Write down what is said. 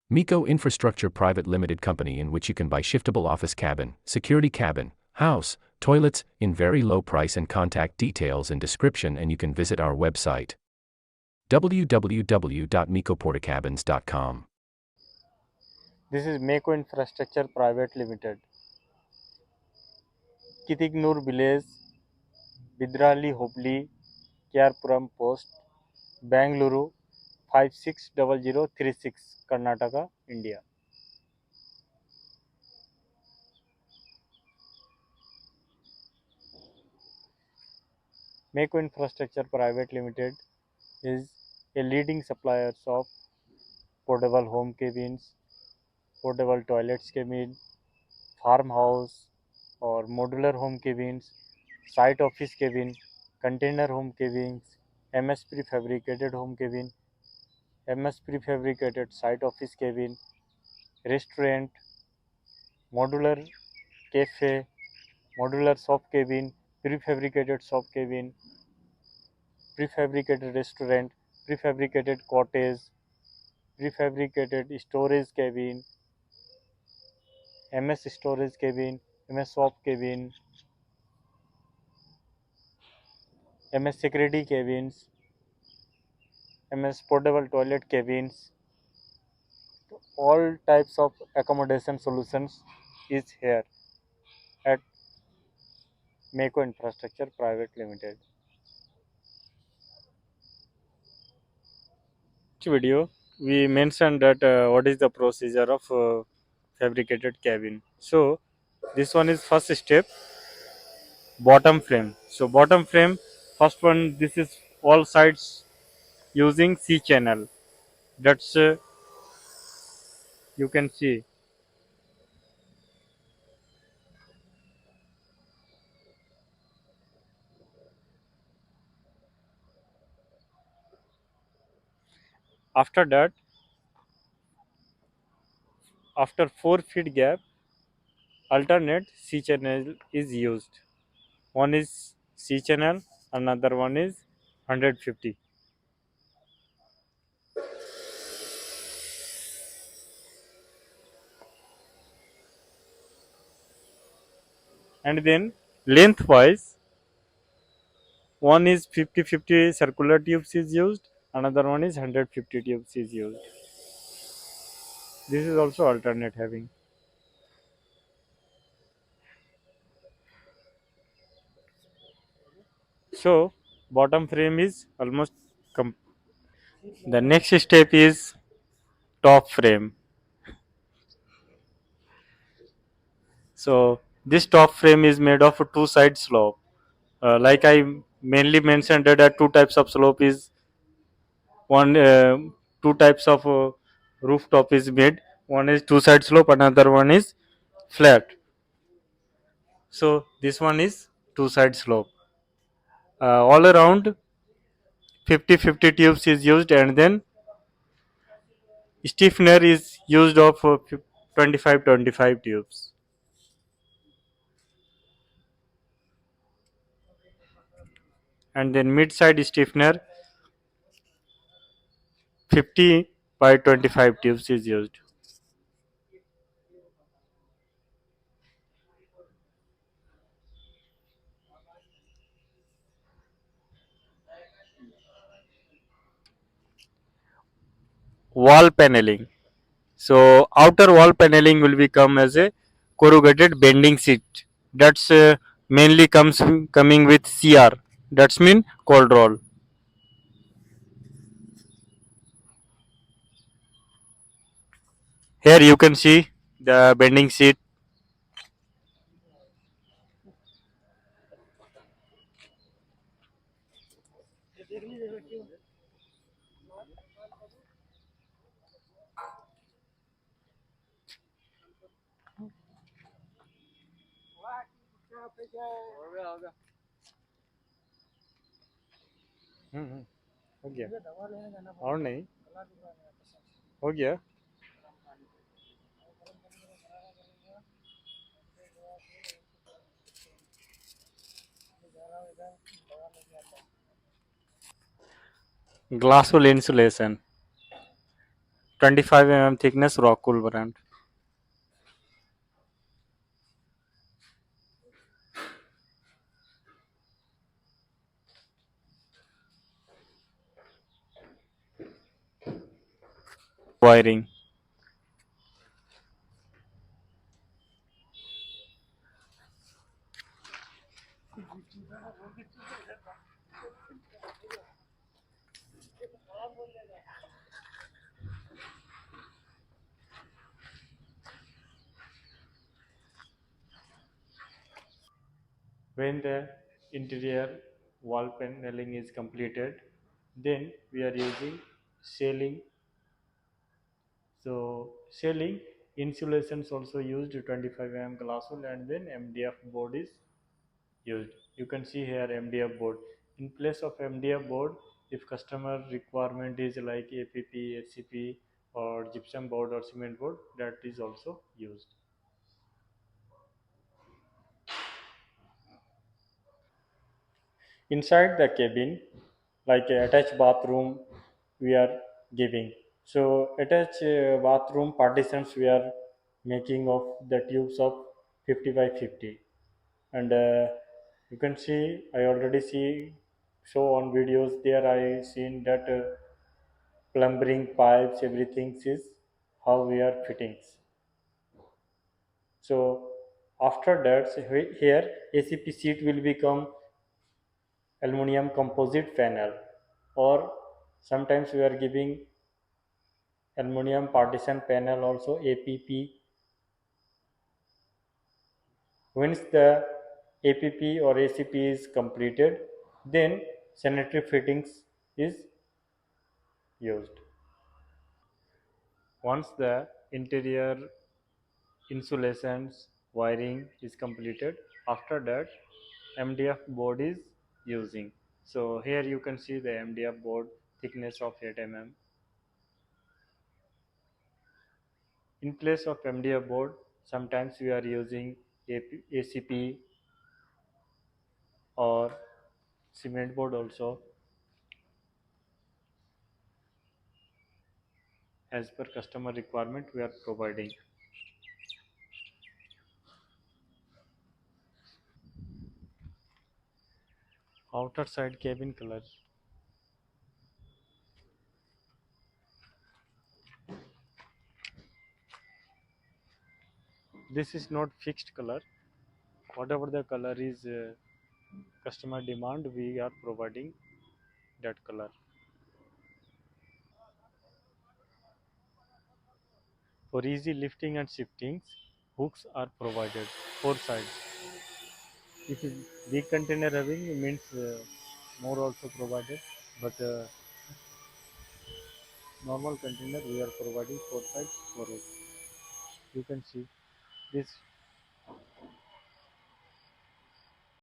Miko Infrastructure Private Limited Company, in which you can buy shiftable office cabin, security cabin, house, toilets, in very low price, and contact details in description, and you can visit our website www.mikoportacabins.com. This is Mako Infrastructure Private Limited, Kitignur Village, Bidrali Hubli, Puram Post, Bangalore 560036, Karnataka, India. Mako Infrastructure Private Limited is a leading supplier of portable home cabins, portable toilets cabin, farmhouse or modular home cabins, site office cabin, container home cabins, MS prefabricated home cabin, MS prefabricated site office cabin, restaurant, modular cafe, modular shop cabin, prefabricated shop cabin, prefabricated restaurant, prefabricated cottage, prefabricated storage cabin, MS storage cabin, MS shop cabin, MS security cabins, MS portable toilet cabins. All types of accommodation solutions is here at Mako Infrastructure Private Limited. Video we mentioned that what is the procedure of fabricated cabin. So this one is first step, bottom frame. So bottom frame, first one, this is all sides using C channel. That's you can see. After that, after 4 feet gap, alternate C channel is used. One is C channel, another one is 150. And then lengthwise, one is 50-50 circular tubes is used, another one is 150 tubes is used. This is also alternate having. So bottom frame is almost the next step is top frame. So this top frame is made of a two side slope. Like I mainly mentioned that there are two types of slope is one two types of rooftop is made. One is two side slope, another one is flat. So this one is two side slope. All around 50-50 tubes is used, and then stiffener is used of 25-25 tubes, and then mid side stiffener 50 by 25 tubes is used. Wall paneling. So outer wall paneling will become as a corrugated bending sheet. That's mainly comes coming with CR. That's mean cold roll. Here you can see the bending sheet. हो गया और नहीं हो गया glass wool insulation. 25 thickness rock wool brand. Wiring. When the interior wall paneling is completed, then we are using ceiling. So ceiling insulations also used 25 glass wool, and then MDF board is used. You can see here MDF board. In place of MDF board, if customer requirement is like APP, SCP or gypsum board or cement board, that is also used. Inside the cabin, like a attached bathroom, we are giving. So attached bathroom partitions we are making of the tubes of 50 by 50, and you can see I already see show on videos there. I seen that plumbing pipes everything is how we are fittings. So after that, so here ACP sheet will become aluminum composite panel, or sometimes we are giving aluminum partition panel also APP. Once the APP or ACP is completed, then sanitary fittings is used. Once the interior insulations wiring is completed, after that MDF board is using. So here you can see the MDF board thickness of 8 mm. In place of MDF board, sometimes we are using ACP or cement board also, as per customer requirement we are providing. Outer side cabin color. This is not fixed color. Whatever the color is customer demand, we are providing that color. For easy lifting and shiftings, hooks are provided 4 sides. If it big container having means more also provided, but normal container we are providing 4 sides for it. You can see this